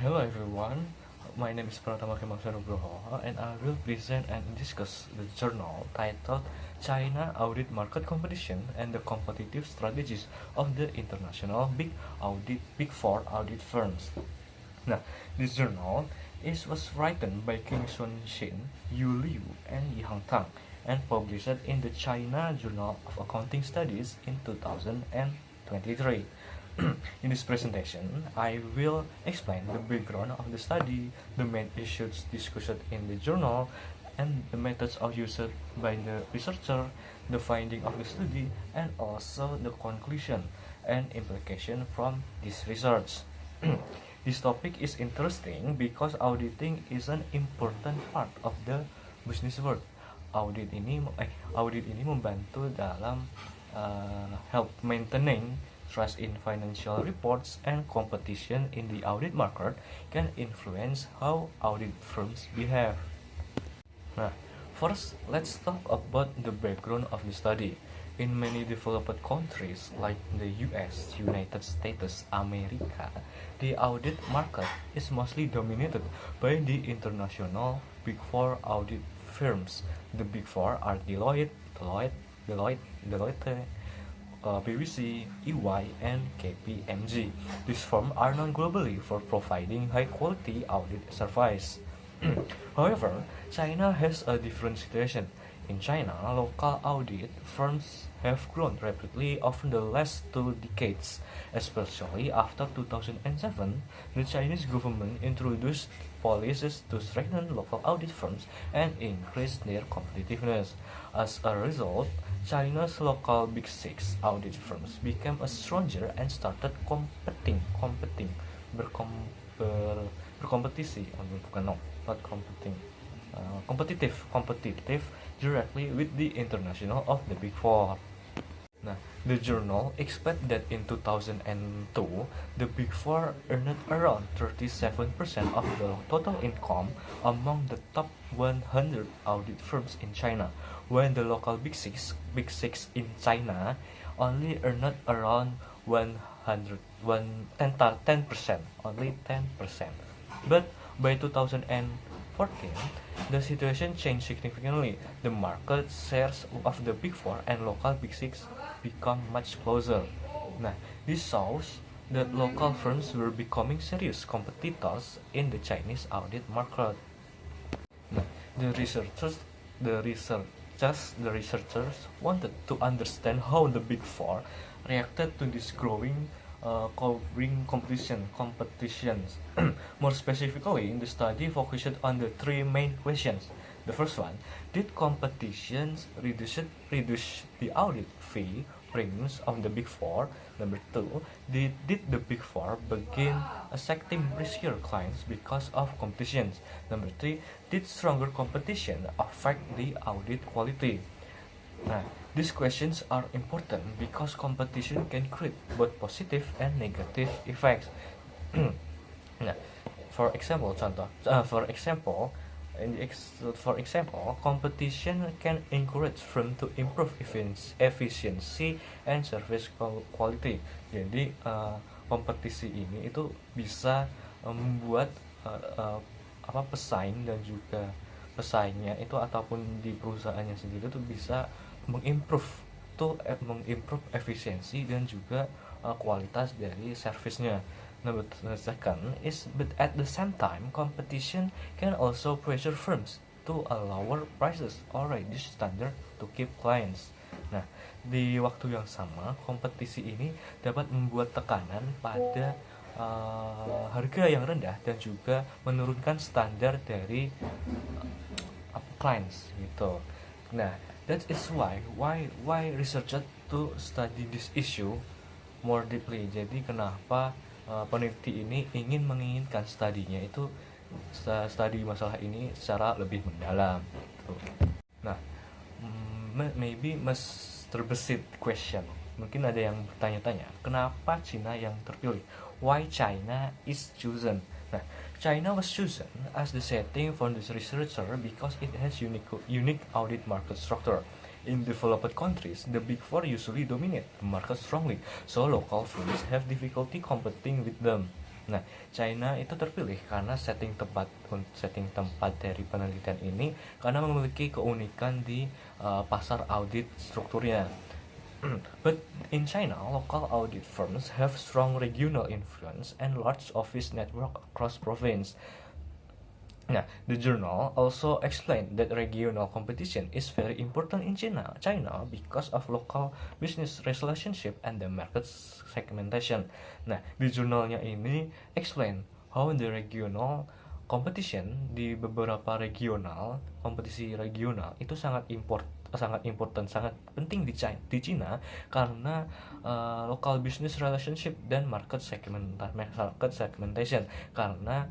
Hello everyone, my name is Pratama Kemaksana Nugroho and I will present and discuss the journal titled China Audit Market Competition and the Competitive Strategies of the International Big Four Audit Firms. Now, this journal was written by King Sun Shin, Yu Liu, and Yang Tang and published in the China Journal of Accounting Studies in 2023. In this presentation, I will explain the background of the study, the main issues discussed in the journal, and the methods used by the researcher, the finding of the study, and also the conclusion and implication from this research. This topic is interesting because auditing is an important part of the business world. Audit ini membantu dalam help maintaining trust in financial reports, and competition in the audit market can influence how audit firms behave. Now, first, let's talk about the background of the study. In many developed countries like the US, United States, America, the audit market is mostly dominated by the international Big Four audit firms. The Big Four are Deloitte, PwC, EY, and KPMG. These firms are known globally for providing high-quality audit service. However, China has a different situation. In China, local audit firms have grown rapidly over the last 2 decades, especially after 2007. The Chinese government introduced policies to strengthen local audit firms and increase their competitiveness. As a result, China's local Big Six audit firms became stronger and started berkompetisi, competitive directly with the international of the Big Four. Now, the journal expects that in 2002, the Big Four earned around 37% of the total income among the top 100 audit firms in China, when the local Big Six in China only earned around 10%, only 10%. But by 2014, the situation changed significantly. The market shares of the Big Four and local Big Six become much closer. Now, this shows that local firms were becoming serious competitors in the Chinese audit market. Now, the researchers wanted to understand how the Big Four reacted to this growing competitions. More specifically, the study focused on the 3 main questions. The first one, did competitions reduce the audit fee premiums of the Big Four? Number 2, did the Big Four begin accepting riskier clients because of competitions? Number 3, did stronger competition affect the audit quality? Now, these questions are important because competition can create both positive and negative effects. Nah, for example, competition can encourage firms to improve efficiency and service quality. Jadi, kompetisi ini itu bisa membuat pesaing dan juga pesaingnya itu ataupun di perusahaannya sendiri itu bisa mengimprove efisiensi dan juga kualitas dari servisnya. Number second is, but at the same time, competition can also pressure firms to lower prices or reduce standard to keep clients. Nah, di waktu yang sama, kompetisi ini dapat membuat tekanan pada harga yang rendah dan juga menurunkan standar dari clients gitu. Nah, that is why researchers to study this issue more deeply. Jadi kenapa peneliti ini menginginkan studinya itu studi masalah ini secara lebih mendalam gitu. Nah, maybe terbesit question. Mungkin ada yang bertanya-tanya, kenapa China yang terpilih? Why China is chosen? Nah, China was chosen as the setting for this researcher because it has unique audit market structure. In developed countries, the Big Four usually dominate the market strongly, so local firms have difficulty competing with them. Nah, China itu terpilih karena setting tempat dari penelitian ini karena memiliki keunikan di pasar audit strukturnya. But in China, local audit firms have strong regional influence and large office network across province. Now, the journal also explained that regional competition is very important in China because of local business relationship and the market segmentation. Nah, di jurnalnya ini explain how the regional competition di beberapa kompetisi regional itu sangat important, sangat penting di Cina karena local business relationship dan market segmentation karena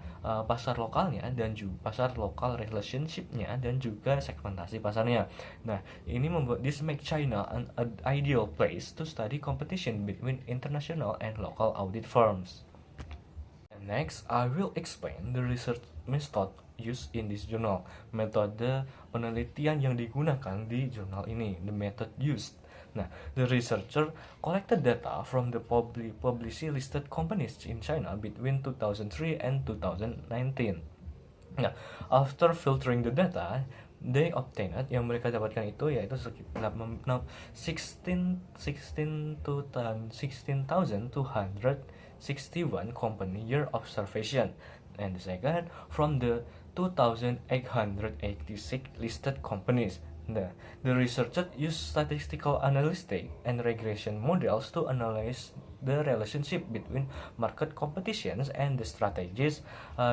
pasar lokalnya dan juga pasar lokal relationshipnya dan juga segmentasi pasarnya. Nah, ini membuat this make China an ideal place to study competition between international and local audit firms. And next, I will explain the research method used in this journal. Metode penelitian yang digunakan di jurnal ini, the method used. Nah, the researcher collected data from the publicly listed companies in China between 2003 and 2019. Nah, after filtering the data, they obtained, yang mereka dapatkan itu yaitu sekitar 16,261 company year observation, and the second from the 2,886 listed companies. The researchers used statistical analysis and regression models to analyze the relationship between market competitions and the strategies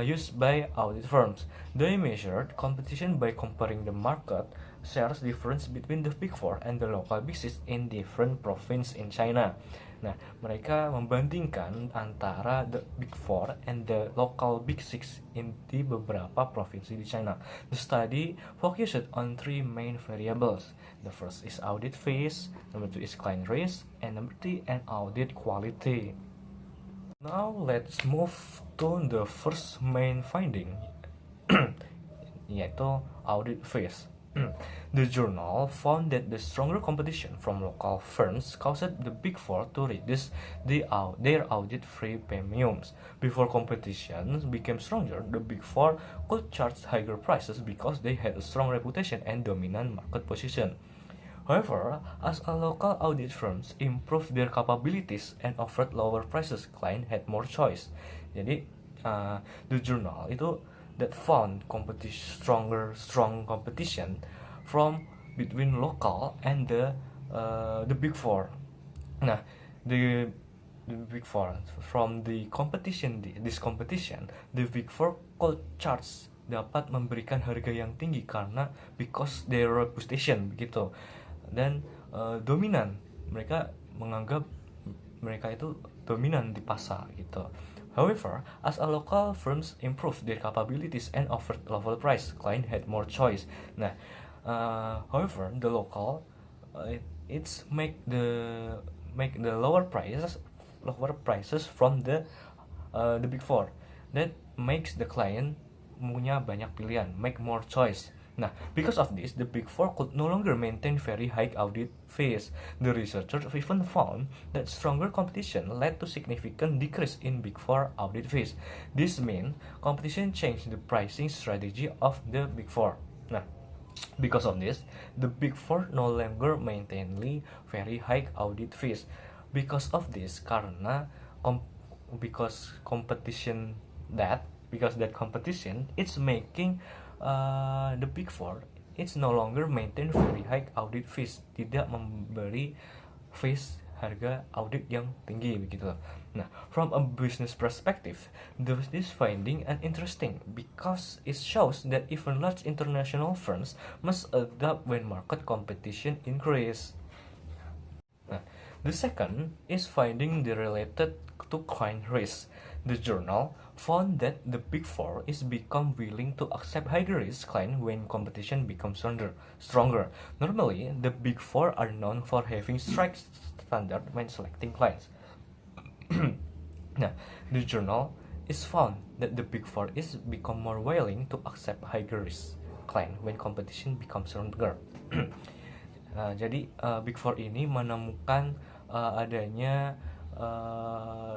used by audit firms. They measured competition by comparing the market shares difference between the Big Four and the local business in different provinces in China. Nah, mereka membandingkan antara the Big Four and the local Big Six di beberapa provinsi di China. The study focused on three main variables. The first is audit fees, number two is client risk, and number three and audit quality. Now let's move to the first main finding, yaitu audit fees. The journal found that the stronger competition from local firms caused the Big Four to reduce their audit fee premiums. Before competition became stronger, the Big Four could charge higher prices because they had a strong reputation and dominant market position. However, as a local audit firms improved their capabilities and offered lower prices, client had more choice. Jadi, the journal itu that found strong competition from between local and the Big Four. Nah, the Big Four from this competition, the Big Four could charge dapat memberikan harga yang tinggi karena because their reputation begitu dan dominan, mereka menganggap mereka itu dominan di pasar gitu. However, as a local firms improved their capabilities and offered lower price, client had more choice. Nah, however, the local it's make the lower prices from the Big Four. That makes the client punya banyak pilihan, make more choice. Nah, because of this, the Big Four could no longer maintain very high audit fees. The researchers even found that stronger competition led to significant decrease in Big Four audit fees. This means competition changed the pricing strategy of the Big Four. Nah, because of this, the Big Four no longer maintain very high audit fees. Because of this, because that competition, it's making the Big Four it's no longer maintain very high audit fees, tidak memberi fees harga audit yang tinggi begitu. Nah, from a business perspective, this finding and interesting because it shows that even large international firms must adapt when market competition increase. Nah, the second is finding the related to client risk. The journal found that the Big Four is become willing to accept higher risk client when competition becomes stronger. Normally, the Big Four are known for having strict standard when selecting clients. Now, the journal is found that the Big Four is become more willing to accept higher risk client when competition becomes stronger. Jadi Big Four ini menemukan adanya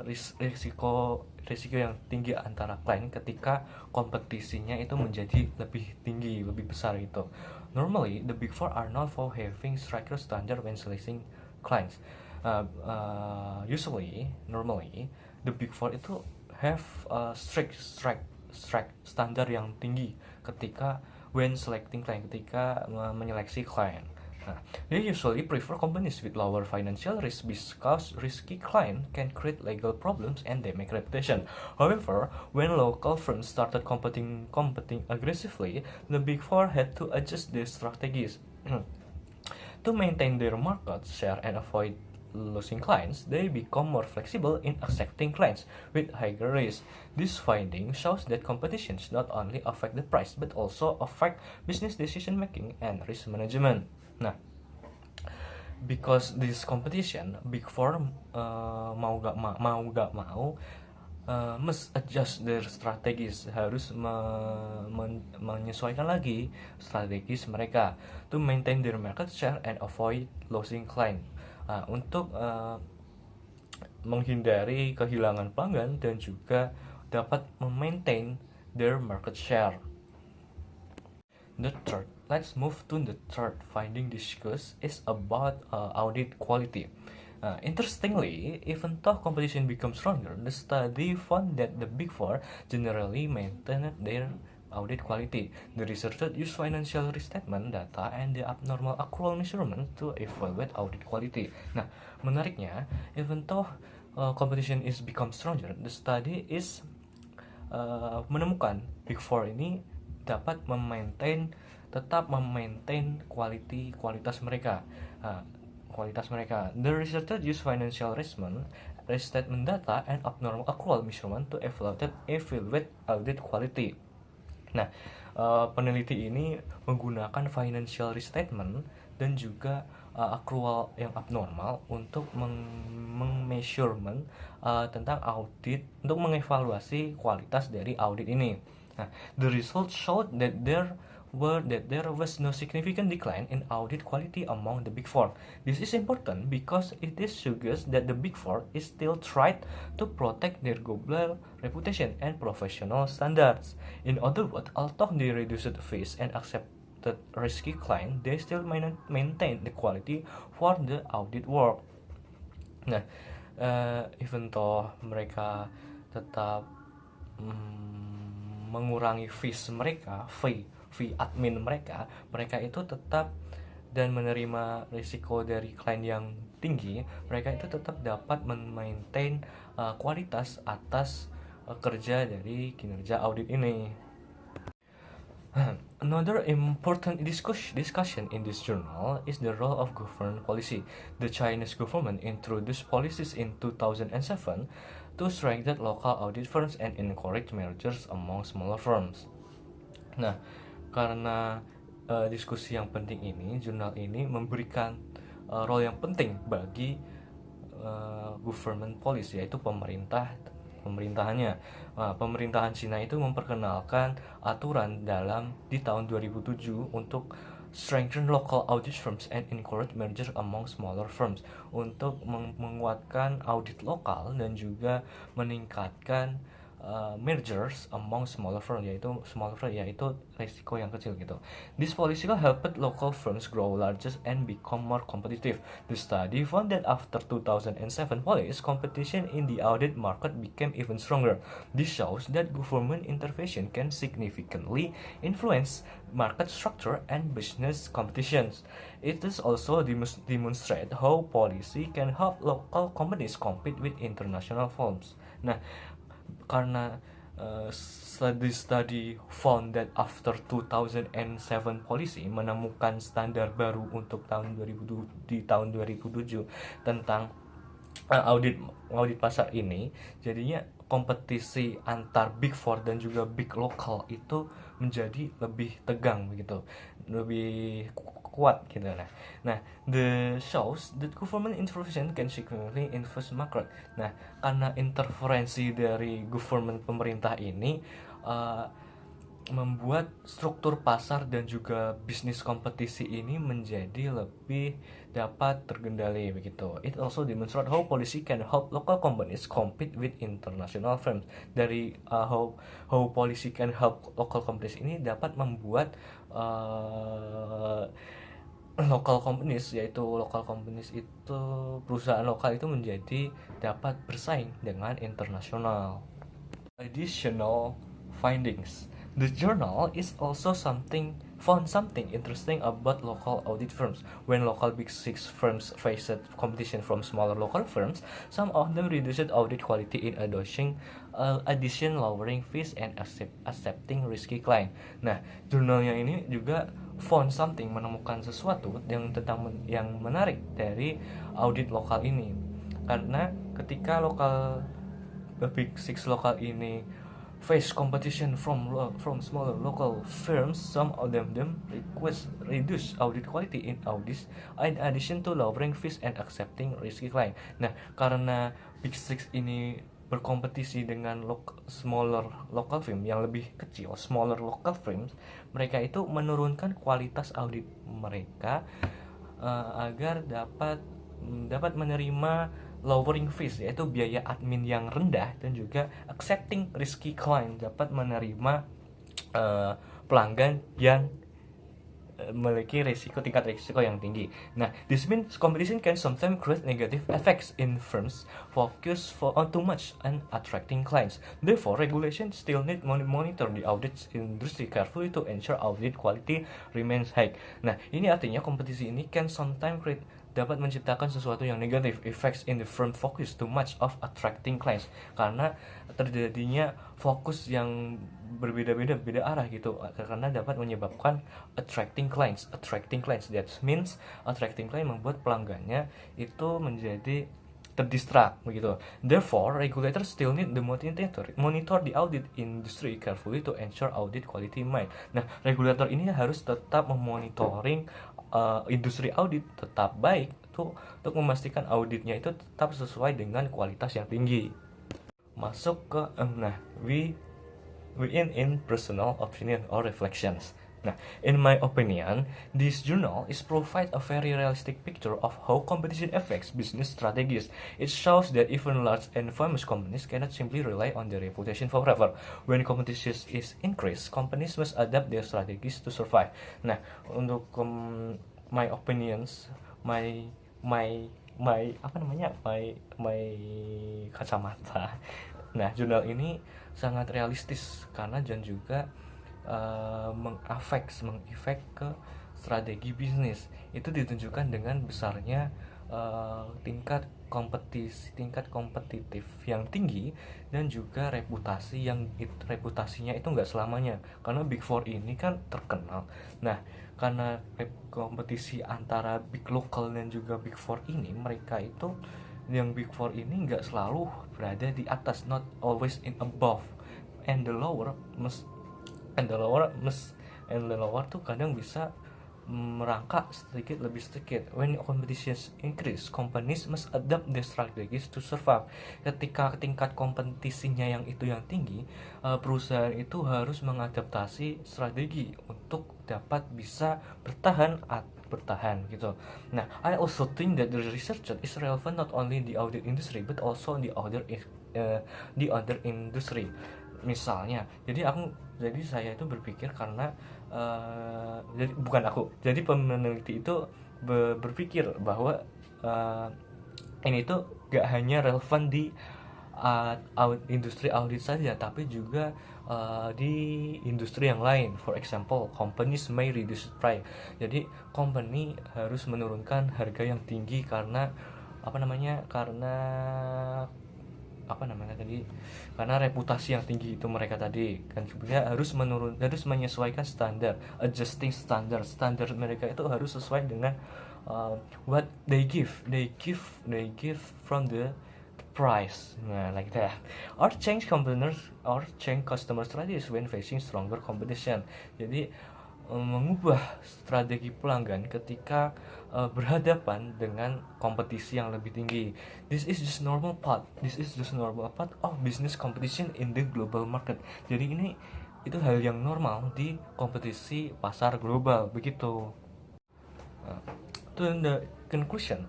risiko risiko yang tinggi antara klien ketika kompetisinya itu menjadi lebih tinggi, lebih besar itu. Normally, the Big Four are known for having stricter standard when selecting clients. Normally, the Big Four itu have strict standar yang tinggi ketika when selecting client, ketika menyeleksi klien. They usually prefer companies with lower financial risk because risky clients can create legal problems and damage reputation. However, when local firms started competing aggressively, the Big Four had to adjust their strategies. To maintain their market share and avoid losing clients, they become more flexible in accepting clients with higher risk. This finding shows that competitions not only affect the price but also affect business decision making and risk management. Nah, because this competition, Big Four mau gak mau must adjust their strategies, harus menyesuaikan lagi strategis mereka to maintain their market share and avoid losing client, untuk menghindari kehilangan pelanggan dan juga dapat memaintain their market share. Let's move to the third finding discussed is about audit quality. Interestingly, even though competition becomes stronger, the study found that the Big Four generally maintained their audit quality. The researchers use financial restatement data and the abnormal accrual measurement to evaluate audit quality. Nah, menariknya, even though competition is become stronger, the study is menemukan Big Four ini dapat tetap memaintain kualitas mereka. The researchers use financial restatement data and abnormal accrual measurement to evaluate audit quality. Nah, peneliti ini menggunakan financial restatement dan juga accrual yang abnormal untuk measurement tentang audit, untuk mengevaluasi kualitas dari audit ini. Nah, the results showed that there was no significant decline in audit quality among the Big Four. This is important because it suggests that the Big Four is still trying to protect their global reputation and professional standards. In other words, although they reduced fees and accepted risky clients, they still maintain the quality for the audit work. Nah, even though mereka tetap mengurangi fees mereka, fee admin mereka itu tetap, dan menerima risiko dari klien yang tinggi, mereka itu tetap dapat memaintain kualitas atas kerja dari kinerja audit ini. Another important discussion in this journal is the role of government policy. The Chinese government introduced policies in 2007 to strengthen local audit firms and encourage mergers among smaller firms. Nah, karena diskusi yang penting ini, jurnal ini memberikan role yang penting bagi government policy, yaitu pemerintahannya. Pemerintahan Cina itu memperkenalkan aturan di tahun 2007 untuk strengthen local audit firms and encourage merger among smaller firms, untuk menguatkan audit lokal dan juga meningkatkan mergers among smaller firms, yaitu risiko yang kecil gitu. This policy helped local firms grow larger and become more competitive. The study found that after 2007 policy, competition in the audit market became even stronger. This shows that government intervention can significantly influence market structure and business competitions. It is also demonstrate how policy can help local companies compete with international firms. Nah, karena study found that after 2007 policy menemukan standar baru untuk di tahun 2007 tentang audit pasar ini, jadinya kompetisi antar Big Four dan juga Big Local itu menjadi lebih tegang begitu, lebih kuat gitu. Nah, the shows that government intervention can significantly influence market. Nah, karena interferensi dari government pemerintah ini membuat struktur pasar dan juga bisnis kompetisi ini menjadi lebih dapat terkendali begitu. It also demonstrate how policy can help local companies compete with international firms. Dari how policy can help local companies ini dapat membuat local companies, yaitu local companies itu perusahaan lokal itu menjadi dapat bersaing dengan internasional. Additional findings. The journal is also found something interesting about local audit firms. When local big six firms faced competition from smaller local firms, some of them reduced audit quality in addition lowering fees and accepting risky client. Nah, jurnalnya ini juga found something, menemukan sesuatu yang menarik dari audit lokal ini. Karena ketika the big six lokal ini face competition from smaller local firms, some of them reduce audit quality in audits in addition to lowering fees and accepting risky client. Nah, karena big six ini berkompetisi dengan smaller local firm yang lebih kecil, smaller local firms, mereka itu menurunkan kualitas audit mereka agar dapat menerima lowering fees, yaitu biaya admin yang rendah, dan juga accepting risky client, dapat menerima pelanggan yang memiliki tingkat risiko yang tinggi. Nah, this means competition can sometimes create negative effects in firms focus on too much on attracting clients. Therefore, regulation still need monitor the audit industry carefully to ensure audit quality remains high. Nah, ini artinya kompetisi ini can sometimes dapat menciptakan sesuatu yang negatif, effects in the firm focus too much of attracting clients, karena terjadinya fokus yang beda arah gitu, karena dapat menyebabkan attracting clients. That means attracting client membuat pelanggannya itu menjadi terdistrak begitu. Therefore, regulators still need the monitor the audit industry carefully to ensure audit quality remain. Nah, regulator ini harus tetap memonitoring industri audit tetap baik tuh, untuk memastikan auditnya itu tetap sesuai dengan kualitas yang tinggi. Masuk ke we in personal opinion or reflections. Nah, in my opinion, this journal is provide a very realistic picture of how competition affects business strategies. It shows that even large and famous companies cannot simply rely on their reputation forever. When competition is increased, companies must adapt their strategies to survive. Nah, untuk my opinions, my kacamata. Nah, jurnal ini sangat realistis karena dan juga mengefek ke strategi bisnis. Itu ditunjukkan dengan besarnya tingkat kompetitif yang tinggi, dan juga reputasinya itu nggak selamanya, karena Big Four ini kan terkenal. Nah, karena kompetisi antara Big Local dan juga Big Four ini, mereka itu yang Big Four ini nggak selalu berada di atas, not always in above, and the lower tuh kadang bisa merangkak sedikit lebih sedikit. When competition increase, companies must adapt their strategies to survive. Ketika tingkat kompetisinya yang tinggi, perusahaan itu harus mengadaptasi strategi untuk dapat bisa bertahan gitu. Nah, I also think that the research is relevant not only in the audit industry but also in the other industry. Misalnya, jadi saya itu berpikir karena jadi peneliti itu berpikir bahwa ini tuh gak hanya relevan di industri audit saja, tapi juga di industri yang lain. For example, companies may reduce price. Jadi company harus menurunkan harga yang tinggi karena karena reputasi yang tinggi itu mereka tadi kan, sebenarnya harus menyesuaikan standar, adjusting standar mereka itu harus sesuai dengan what they give from the price, like that, or change customer strategies when facing stronger competition. Jadi mengubah strategi pelanggan ketika berhadapan dengan kompetisi yang lebih tinggi. This is just normal part of business competition in the global market. Jadi ini itu hal yang normal di kompetisi pasar global begitu. To the conclusion,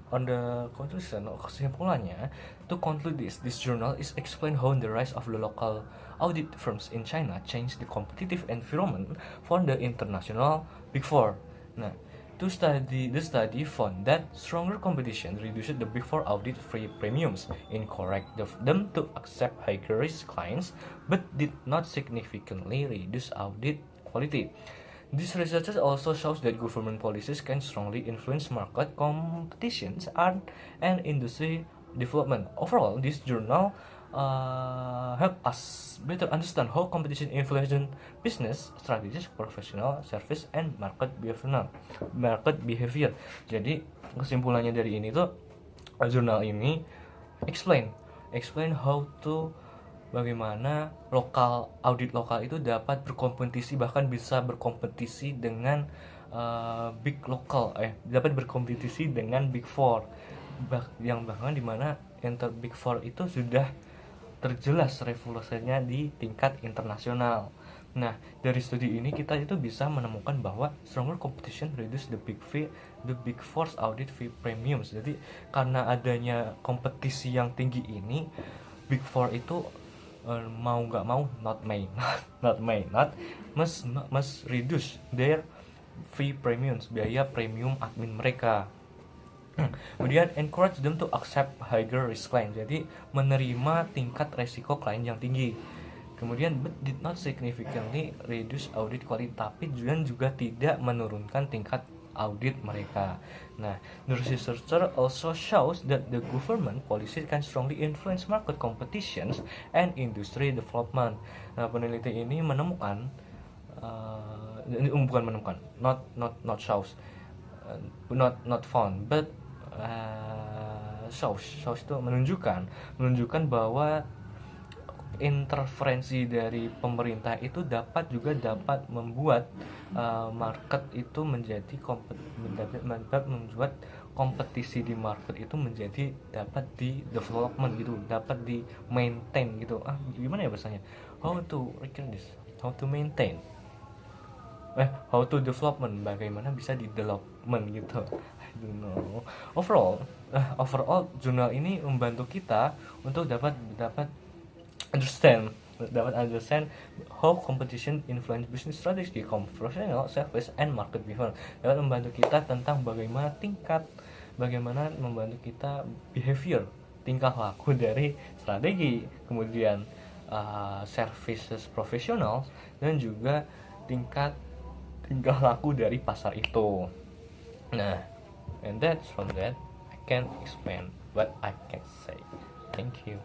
kesimpulannya, to conclude this journal is explain how the rise of the local audit firms in China changed the competitive environment for the international Big Four. Nah, the study found that stronger competition reduced the Big Four audit fee premiums, encouraged them to accept higher risk clients, but did not significantly reduce audit quality. This research also shows that government policies can strongly influence market competitions and industry development. Overall, this journal help us better understand how competition influences business strategies, professional service, and market behavior. Jadi kesimpulannya dari ini tuh, jurnal ini explain how to bagaimana audit lokal itu dapat berkompetisi, bahkan bisa berkompetisi dengan dapat berkompetisi dengan Big Four, yang bahkan dimana Big Four itu sudah terjelas revolusinya di tingkat internasional. Nah, dari studi ini kita itu bisa menemukan bahwa stronger competition reduce the Big Four's audit fee premiums. Jadi karena adanya kompetisi yang tinggi ini, Big Four itu mau nggak mau must reduce their fee premiums, biaya premium admin mereka. Kemudian encourage them to accept higher risk client, jadi menerima tingkat resiko klien yang tinggi. Kemudian but did not significantly reduce audit quality, tapi juga tidak menurunkan tingkat audit mereka. Nah, the researcher also shows that the government policy can strongly influence market competitions and industry development. Nah, peneliti ini menemukan not found, but shows itu menunjukkan bahwa intervensi dari pemerintah itu dapat membuat market itu membuat kompetisi di market itu menjadi dapat di development gitu, dapat di maintain gitu. Gimana ya bahasanya? How to maintain, how to development, bagaimana bisa di development gitu. I don't know. Overall jurnal ini membantu kita untuk dapat understand how competition influence business strategy, professional service, and market behavior. Dapat membantu kita tentang bagaimana membantu kita behavior, tingkah laku dari strategi, kemudian services profesional, dan juga tingkah laku dari pasar itu. Nah, and from that I can explain what I can say. Thank you.